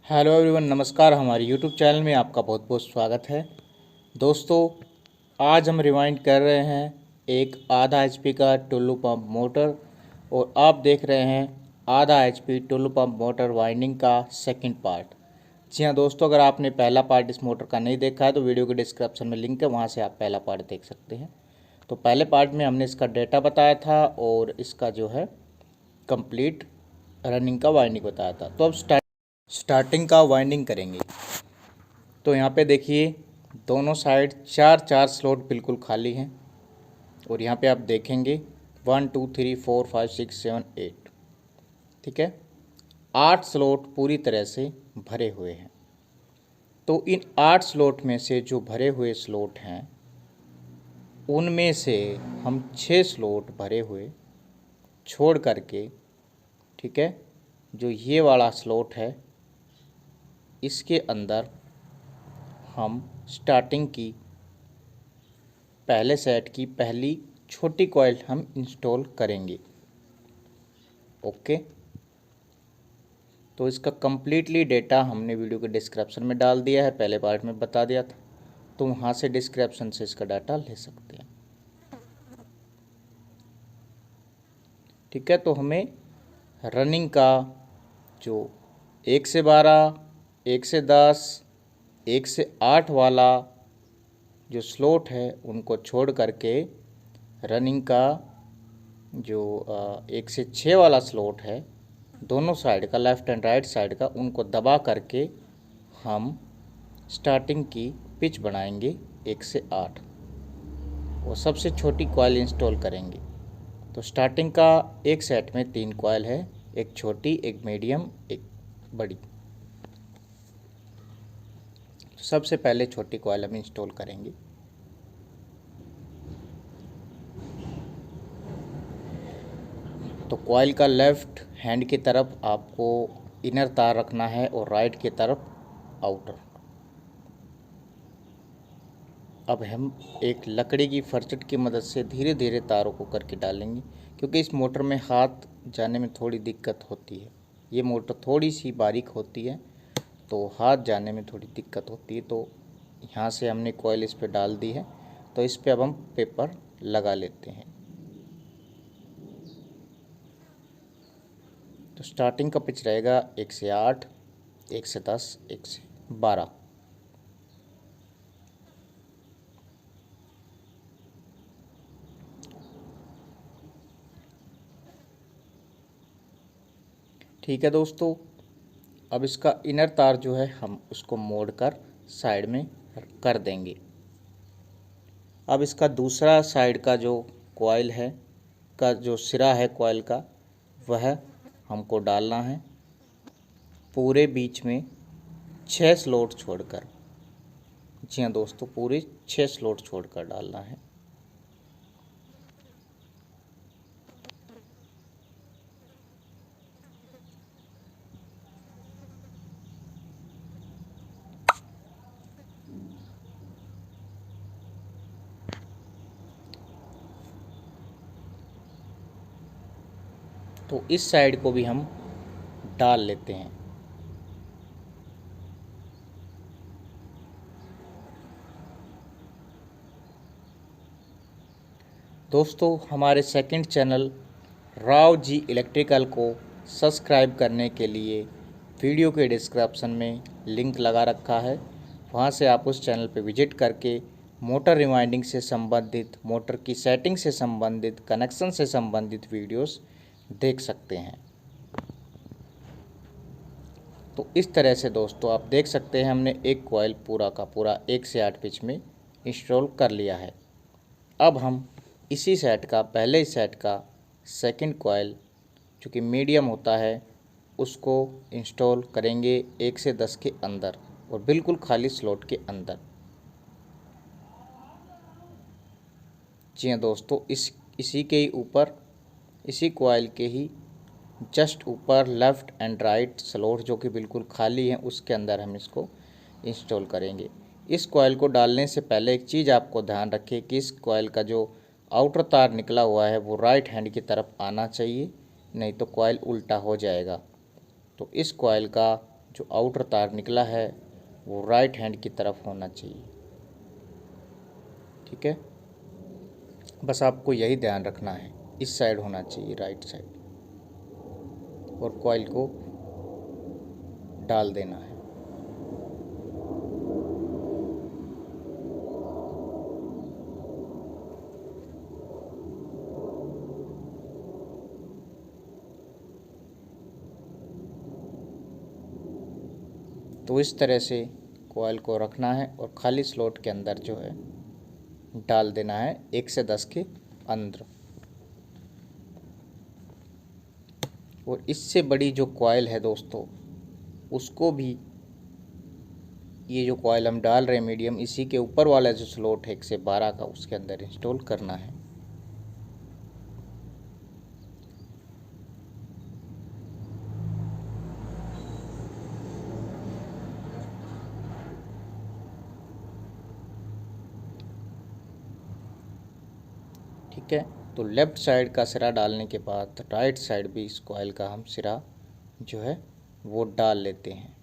Hello everyone, नमस्कार। हमारे YouTube channel में आपका बहुत बहुत स्वागत है। दोस्तों, आज हम रिवाइंड कर रहे हैं एक आधा एचपी का टुल्लू पंप मोटर और आप देख रहे हैं आधा HP Tullu pump motor winding का सेकंड पार्ट। जी हाँ दोस्तों, अगर आपने पहला पार्ट इस मोटर का नहीं देखा है तो वीडियो के डिस्क्रिप्शन में लिंक है, वहाँ से आप पहला पार्ट देख सकते हैं। तो पहले पार्ट में हमने इसका डेटा बताया था और इसका जो है कंप्लीट रनिंग का वाइंडिंग बताया था। तो अब स्टार्टिंग का वाइंडिंग करेंगे। तो यहाँ पे देखिए, दोनों साइड चार चार स्लॉट बिल्कुल खाली हैं और यहाँ पे आप देखेंगे 1 2 3 4 5 6 7 8, ठीक है, 8 स्लॉट पूरी तरह से भरे हुए हैं। तो इन 8 स्लॉट में से जो भरे हुए स्लॉट हैं उनमें से हम 6 स्लॉट भरे हुए छोड़ करके, ठीक है, जो ये वाला स्लॉट है इसके अंदर हम स्टार्टिंग की पहले सेट की पहली छोटी कॉइल हम इंस्टॉल करेंगे। ओके, तो इसका कम्प्लीटली डेटा हमने वीडियो के डिस्क्रिप्शन में डाल दिया है, पहले पार्ट में बता दिया था, तो वहाँ से डिस्क्रिप्शन से इसका डाटा ले सकते हैं। ठीक है, तो हमें रनिंग का जो 1 से 12, 1 से 10, 1 से 8 वाला जो स्लॉट है उनको छोड़ करके रनिंग का जो 1 से 6 वाला स्लॉट है, दोनों साइड का, लेफ़्ट एंड राइट साइड का, उनको दबा करके हम स्टार्टिंग की पिच बनाएंगे 1 से 8 और सबसे छोटी कॉइल इंस्टॉल करेंगे। तो स्टार्टिंग का एक सेट में 3 कॉइल है, एक छोटी, एक मीडियम, एक बड़ी। तो सबसे पहले छोटी कॉइल हम इंस्टॉल करेंगे। तो कॉइल का लेफ़्ट हैंड की तरफ आपको इनर तार रखना है और राइट की तरफ आउटर। अब हम एक लकड़ी की फरचट की मदद से धीरे धीरे तारों को करके डालेंगे, क्योंकि इस मोटर में हाथ जाने में थोड़ी दिक्कत होती है। ये मोटर थोड़ी सी बारीक होती है तो हाथ जाने में थोड़ी दिक्कत होती है। तो यहाँ से हमने कॉइल इस पर डाल दी है, तो इस पर अब हम पेपर लगा लेते हैं। तो स्टार्टिंग का पिच रहेगा 1 से 8, 1 से 10, 1 से 12। ठीक है दोस्तों, अब इसका इनर तार जो है हम उसको मोड़ कर साइड में कर देंगे। अब इसका दूसरा साइड का जो कॉइल है, का जो सिरा है कॉइल का, वह हमको डालना है पूरे बीच में 6 स्लॉट छोड़कर। जी हाँ दोस्तों, पूरे 6 स्लॉट छोड़कर डालना है। तो इस साइड को भी हम डाल लेते हैं। दोस्तों, हमारे second channel Rao ji electrical को सब्सक्राइब करने के लिए वीडियो के डिस्क्रिप्शन में लिंक लगा रखा है, वहाँ से आप उस चैनल पर विजिट करके मोटर रिवाइंडिंग से संबंधित, मोटर की सेटिंग से संबंधित, कनेक्शन से संबंधित वीडियोस देख सकते हैं। तो इस तरह से दोस्तों आप देख सकते हैं हमने एक कॉइल पूरा का पूरा 1 से 8 पिच में इंस्टॉल कर लिया है। अब हम इसी सेट का, पहले सेट का सेकंड कॉइल जो कि मीडियम होता है उसको इंस्टॉल करेंगे 1 से 10 के अंदर और बिल्कुल खाली स्लॉट के अंदर। जी हाँ दोस्तों, इसी के ही ऊपर, इसी कॉइल के ही जस्ट ऊपर लेफ़्ट एंड राइट स्लॉट जो कि बिल्कुल खाली है, उसके अंदर हम इसको इंस्टॉल करेंगे। इस कॉइल को डालने से पहले एक चीज़ आपको ध्यान रखें कि इस कॉइल का जो आउटर तार निकला हुआ है वो राइट हैंड की तरफ आना चाहिए, नहीं तो कॉइल उल्टा हो जाएगा। तो इस कॉइल का जो आउटर तार निकला है वो राइट हैंड की तरफ होना चाहिए। ठीक है, बस आपको यही ध्यान रखना है, इस साइड होना चाहिए, राइट साइड, और कॉइल को डाल देना है। तो इस तरह से कॉइल को रखना है और खाली स्लॉट के अंदर जो है डाल देना है 1 से 10 के अंदर। और इससे बड़ी जो कॉइल है दोस्तों, उसको भी ये जो कॉइल हम डाल रहे हैं मीडियम, इसी के ऊपर वाला जो स्लॉट है 1 से 12 का, उसके अंदर इंस्टॉल करना है। ठीक है, तो लेफ़्ट साइड का सिरा डालने के बाद राइट साइड भी इस कॉइल का हम सिरा जो है वो डाल लेते हैं।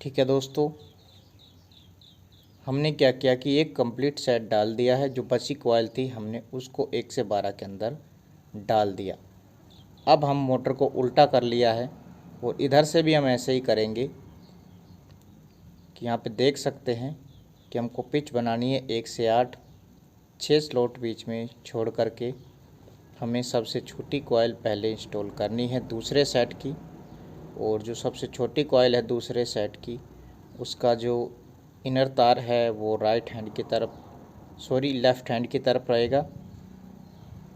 ठीक है दोस्तों, हमने क्या किया कि एक कंप्लीट सेट डाल दिया है, जो बची कॉइल थी हमने उसको 1 से 12 के अंदर डाल दिया। अब हम मोटर को उल्टा कर लिया है और इधर से भी हम ऐसे ही करेंगे कि यहाँ पे देख सकते हैं कि हमको पिच बनानी है 1 से 8, 6 स्लॉट बीच में छोड़ करके हमें सबसे छोटी कॉइल पहले इंस्टॉल करनी है दूसरे सेट की। और जो सबसे छोटी कॉइल है दूसरे सेट की, उसका जो इनर तार है वो लेफ़्ट हैंड की तरफ रहेगा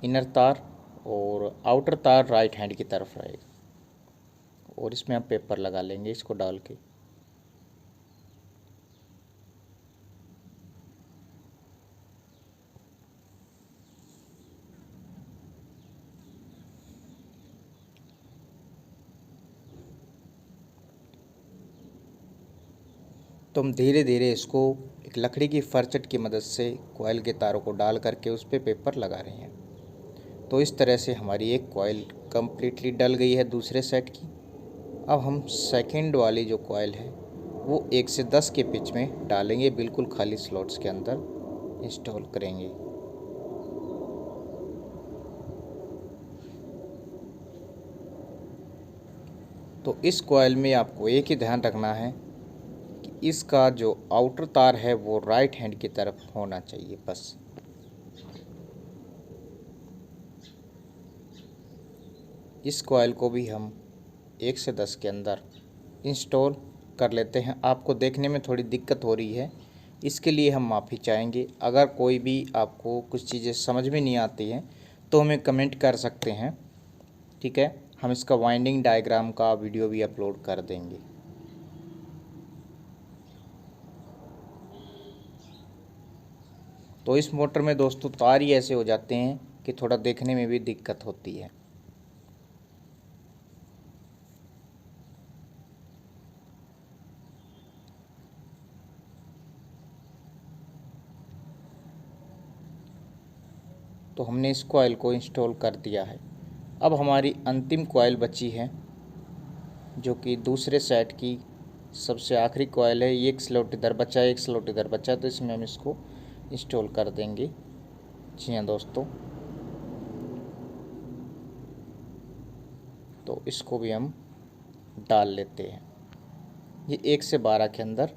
इनर तार, और आउटर तार राइट हैंड की तरफ रहेगा। और इसमें हम पेपर लगा लेंगे इसको डाल के। तो हम धीरे धीरे इसको एक लकड़ी की फरचट की मदद से कॉइल के तारों को डाल करके उस पर पेपर लगा रहे हैं। तो इस तरह से हमारी एक कॉइल कम्प्लीटली डल गई है दूसरे सेट की। अब हम सेकंड वाली जो कॉइल है वो 1 से 10 के पिच में डालेंगे, बिल्कुल खाली स्लॉट्स के अंदर इंस्टॉल करेंगे। तो इस कॉइल में आपको एक ही ध्यान रखना है कि इसका जो आउटर तार है वो राइट हैंड की तरफ होना चाहिए बस। इस कॉइल को भी हम 1 से 10 के अंदर इंस्टॉल कर लेते हैं। आपको देखने में थोड़ी दिक्कत हो रही है, इसके लिए हम माफ़ी चाहेंगे। अगर कोई भी आपको कुछ चीज़ें समझ में नहीं आती हैं तो हमें कमेंट कर सकते हैं। ठीक है, हम इसका वाइंडिंग डायग्राम का वीडियो भी अपलोड कर देंगे। तो इस मोटर में दोस्तों तार ही ऐसे हो जाते हैं कि थोड़ा देखने में भी दिक्कत होती है। तो हमने इस कॉइल को इंस्टॉल कर दिया है। अब हमारी अंतिम कॉइल बची है जो कि दूसरे सेट की सबसे आखिरी कॉइल है। एक स्लॉट इधर बचा है, एक स्लॉट इधर बचा है, तो इसमें हम इसको इंस्टॉल कर देंगे। जी हाँ दोस्तों, तो इसको भी हम डाल लेते हैं। ये 1 से 12 के अंदर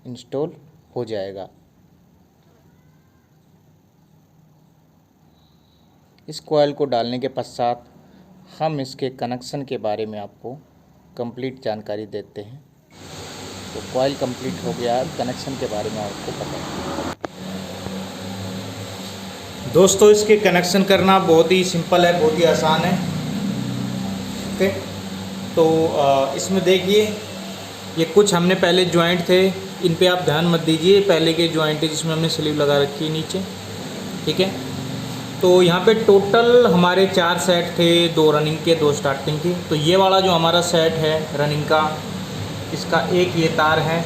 इंस्टॉल हो जाएगा। इस कॉइल को डालने के पश्चात हम इसके कनेक्शन के बारे में आपको कंप्लीट जानकारी देते हैं। तो कॉइल कंप्लीट हो गया, कनेक्शन के बारे में आपको पता है। दोस्तों इसके कनेक्शन करना बहुत ही सिंपल है, बहुत ही आसान है। ओके, तो इसमें देखिए ये कुछ हमने पहले जॉइंट थे, इन पे आप ध्यान मत दीजिए। पहले के जॉइंट है जिसमें हमने स्लीव लगा रखी है नीचे। ठीक है, तो यहाँ पे टोटल हमारे 4 सेट थे, 2 रनिंग के 2 स्टार्टिंग के। तो ये वाला जो हमारा सेट है रनिंग का, इसका एक ये तार है,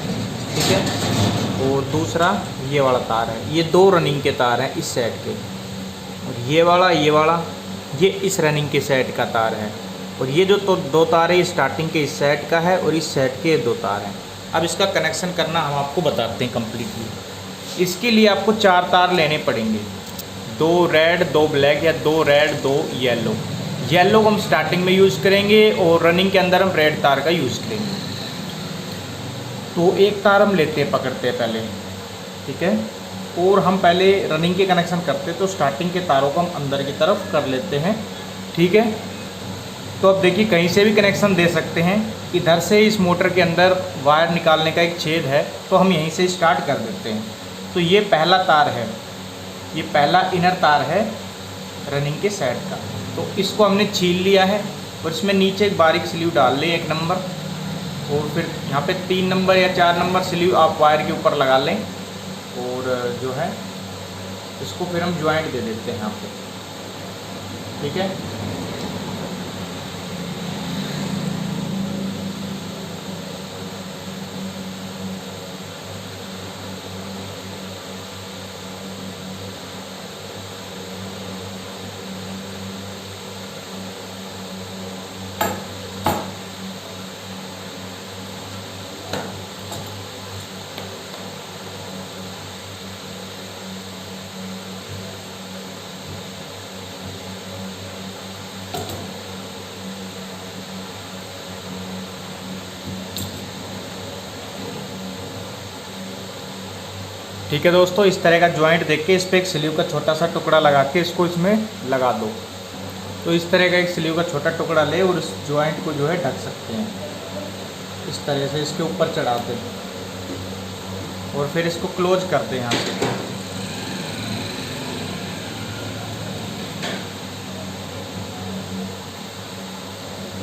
ठीक है, और दूसरा ये वाला तार है, ये 2 रनिंग के तार हैं इस सेट के, और ये वाला ये इस रनिंग के सेट का तार है, और ये जो तो 2 तार है स्टार्टिंग के इस सेट का है और इस सेट के 2 तार हैं। अब इसका कनेक्शन करना हम आपको बताते हैं कम्प्लीटली। इसके लिए आपको 4 तार लेने पड़ेंगे, 2 रेड 2 ब्लैक या 2 रेड 2 येलो। येलो को हम स्टार्टिंग में यूज़ करेंगे और रनिंग के अंदर हम रेड तार का यूज़ करेंगे। तो एक तार हम लेते हैं, पकड़ते हैं पहले, ठीक है, और हम पहले रनिंग के कनेक्शन करते हैं। तो स्टार्टिंग के तारों को हम अंदर की तरफ कर लेते हैं, ठीक है। तो अब देखिए कहीं से भी कनेक्शन दे सकते हैं। इधर से इस मोटर के अंदर वायर निकालने का एक छेद है, तो हम यहीं से स्टार्ट कर देते हैं। तो ये पहला तार है, ये पहला इनर तार है रनिंग के सेट का। तो इसको हमने छील लिया है और इसमें नीचे एक बारीक स्लीव डाल लें 1 नंबर, और फिर यहाँ पे 3 नंबर या 4 नंबर स्लीव आप वायर के ऊपर लगा लें, और जो है इसको फिर हम ज्वाइंट दे देते हैं यहाँ पे, ठीक है। ठीक है दोस्तों, इस तरह का जॉइंट देख के इस पर एक स्लीव का छोटा सा टुकड़ा लगा के इसको इसमें लगा दो। तो इस तरह का एक स्लीव का छोटा टुकड़ा ले और इस जॉइंट को जो है ढक सकते हैं, इस तरह से इसके ऊपर चढ़ाते हैं और फिर इसको क्लोज करते हैं यहाँ से।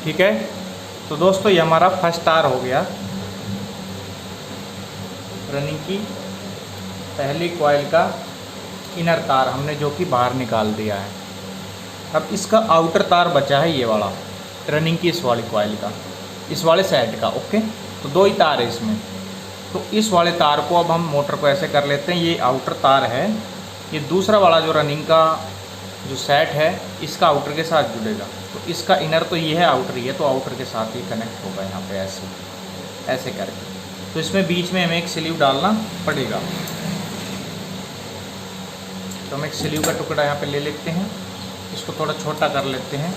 ठीक है, तो दोस्तों ये हमारा फर्स्ट तार हो गया रनिंग की पहली कॉइल का इनर तार, हमने जो कि बाहर निकाल दिया है। अब इसका आउटर तार बचा है ये वाला रनिंग की इस वाली कॉइल का, इस वाले सेट का। ओके, तो 2 ही तार है इसमें। तो इस वाले तार को अब हम मोटर को ऐसे कर लेते हैं, ये आउटर तार है, ये दूसरा वाला जो रनिंग का जो सेट है इसका आउटर के साथ जुड़ेगा। तो इसका इनर तो ये है, आउटर ये, तो आउटर के साथ ही कनेक्ट होगा यहाँ पे ऐसे करके। तो इसमें बीच में हमें एक स्लीव डालना पड़ेगा। तो हम एक स्लीव का टुकड़ा यहाँ पे ले लेते हैं, इसको थोड़ा छोटा कर लेते हैं।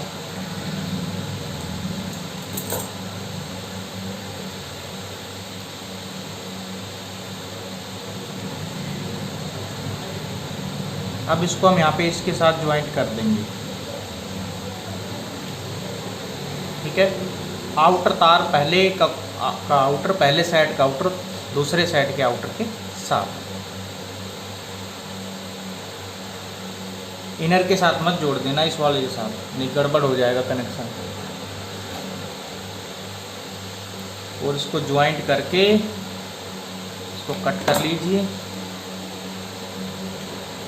अब इसको हम यहाँ पे इसके साथ ज्वाइंट कर देंगे। ठीक है, आउटर तार पहले का आउटर, पहले साइड का आउटर दूसरे साइड के आउटर के साथ, इनर के साथ मत जोड़ देना, इस वाले के साथ, नहीं गड़बड़ हो जाएगा कनेक्शन। और इसको ज्वाइंट करके इसको कट कर लीजिए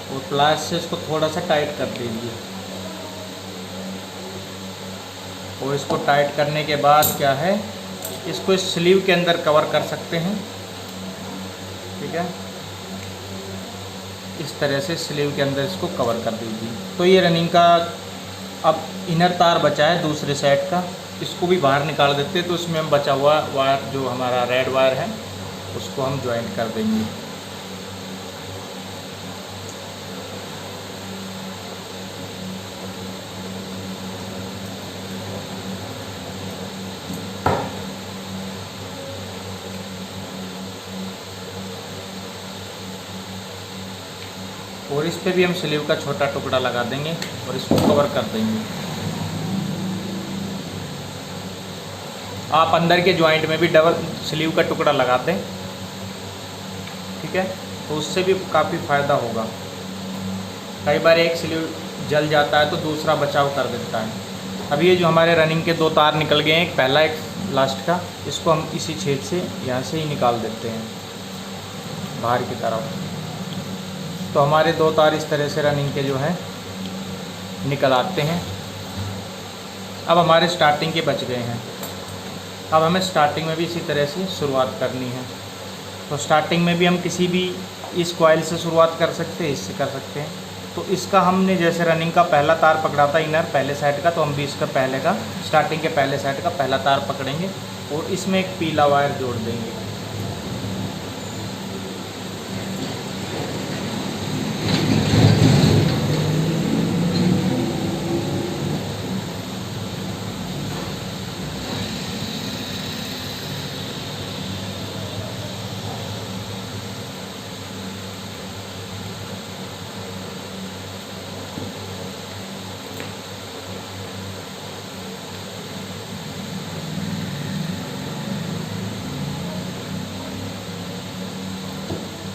और प्लास से इसको थोड़ा सा टाइट कर दीजिए। और इसको टाइट करने के बाद क्या है, इसको इस स्लीव के अंदर कवर कर सकते हैं। ठीक है, इस तरह से स्लीव के अंदर इसको कवर कर दीजिए। तो ये रनिंग का अब इनर तार बचा है दूसरे साइड का, इसको भी बाहर निकाल देते हैं। तो इसमें हम बचा हुआ वायर जो हमारा रेड वायर है उसको हम ज्वाइंट कर देंगे। और इस पे भी हम स्लीव का छोटा टुकड़ा लगा देंगे और इसको कवर कर देंगे। आप अंदर के जॉइंट में भी डबल स्लीव का टुकड़ा लगाते हैं, ठीक है, तो उससे भी काफ़ी फ़ायदा होगा। कई बार एक स्लीव जल जाता है तो दूसरा बचाव कर देता है। अब ये जो हमारे रनिंग के 2 तार निकल गए हैं, एक पहला एक लास्ट का, इसको हम इसी छेद से यहाँ से ही निकाल देते हैं बाहर की तरफ। तो हमारे 2 तार इस तरह से रनिंग के जो है निकल आते हैं। अब हमारे स्टार्टिंग के बच गए हैं। अब हमें स्टार्टिंग में भी इसी तरह से शुरुआत करनी है। तो स्टार्टिंग में भी हम किसी भी इस कॉइल से शुरुआत कर सकते हैं, इससे कर सकते हैं। तो इसका हमने जैसे रनिंग का पहला तार पकड़ा था इनर पहले साइड का, तो हम भी इसका पहले का स्टार्टिंग के पहले साइड का पहला तार पकड़ेंगे और इसमें एक पीला वायर जोड़ देंगे।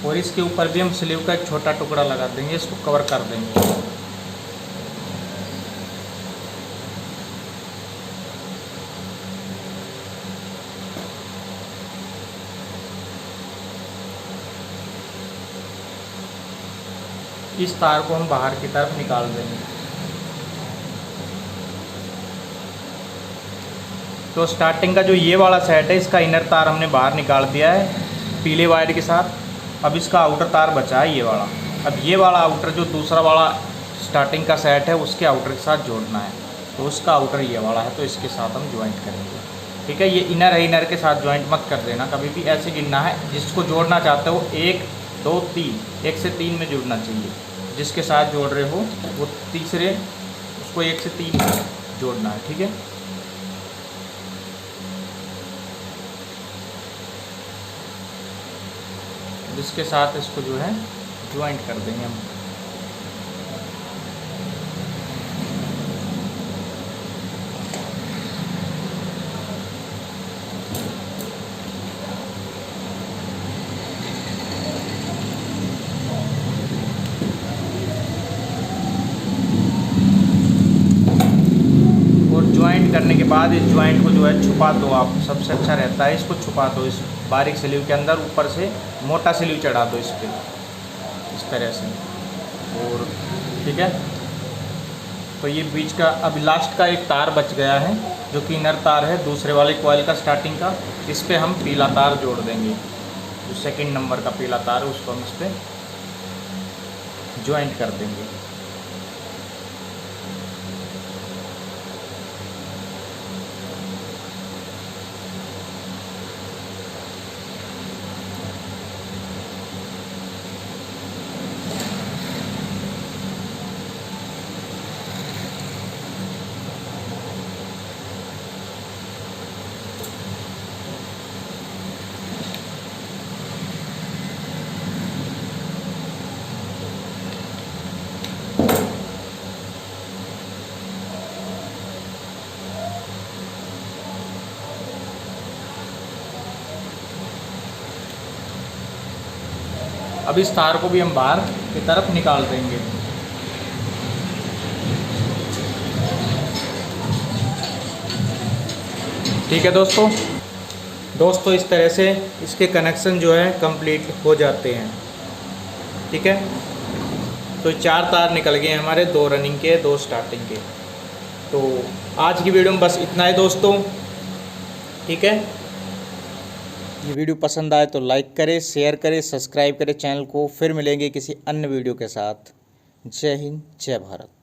और इसके ऊपर भी हम स्लीव का एक छोटा टुकड़ा लगा देंगे, इसको कवर कर देंगे। इस तार को हम बाहर की तरफ निकाल देंगे। तो स्टार्टिंग का जो ये वाला सेट है, इसका इनर तार हमने बाहर निकाल दिया है पीले वायर के साथ। अब इसका आउटर तार बचा है ये वाला। अब ये वाला आउटर जो दूसरा वाला स्टार्टिंग का सेट है उसके आउटर के साथ जोड़ना है। तो उसका आउटर ये वाला है, तो इसके साथ हम ज्वाइंट करेंगे। ठीक है, ये इनर है, इनर के साथ ज्वाइंट मत कर देना कभी भी, ऐसे गिनना है। जिसको जोड़ना चाहते हो 1 2 3, 1 से 3 में जुड़ना चाहिए। जिसके साथ जोड़ रहे हो वो तीसरे उसको 1 से 3 में जोड़ना है। ठीक है, जिसके साथ इसको जो है ज्वाइंट कर देंगे हम। और ज्वाइंट करने के बाद इस ज्वाइंट को जो है छुपा दो आप, सबसे अच्छा रहता है इसको छुपा दो इस बारीक स्लीव के अंदर। ऊपर से मोटा स्लीव चढ़ा दो इस पर, इस तरह से। और ठीक है, तो ये बीच का अब लास्ट का एक तार बच गया है जो कि इनर तार है दूसरे वाले कॉइल का स्टार्टिंग का। इस पर हम पीला तार जोड़ देंगे, जो सेकंड नंबर का पीला तार है उसको हम इस पर ज्वाइंट कर देंगे। अब इस तार को भी हम बाहर की तरफ निकाल देंगे। ठीक है दोस्तों इस तरह से इसके कनेक्शन जो है कंप्लीट हो जाते हैं। ठीक है, तो 4 तार निकल गए हमारे, 2 रनिंग के 2 स्टार्टिंग के। तो आज की वीडियो में बस इतना ही दोस्तों। ठीक है, ये वीडियो पसंद आए तो लाइक करें, शेयर करें, सब्सक्राइब करें चैनल को। फिर मिलेंगे किसी अन्य वीडियो के साथ। जय हिंद, जय भारत।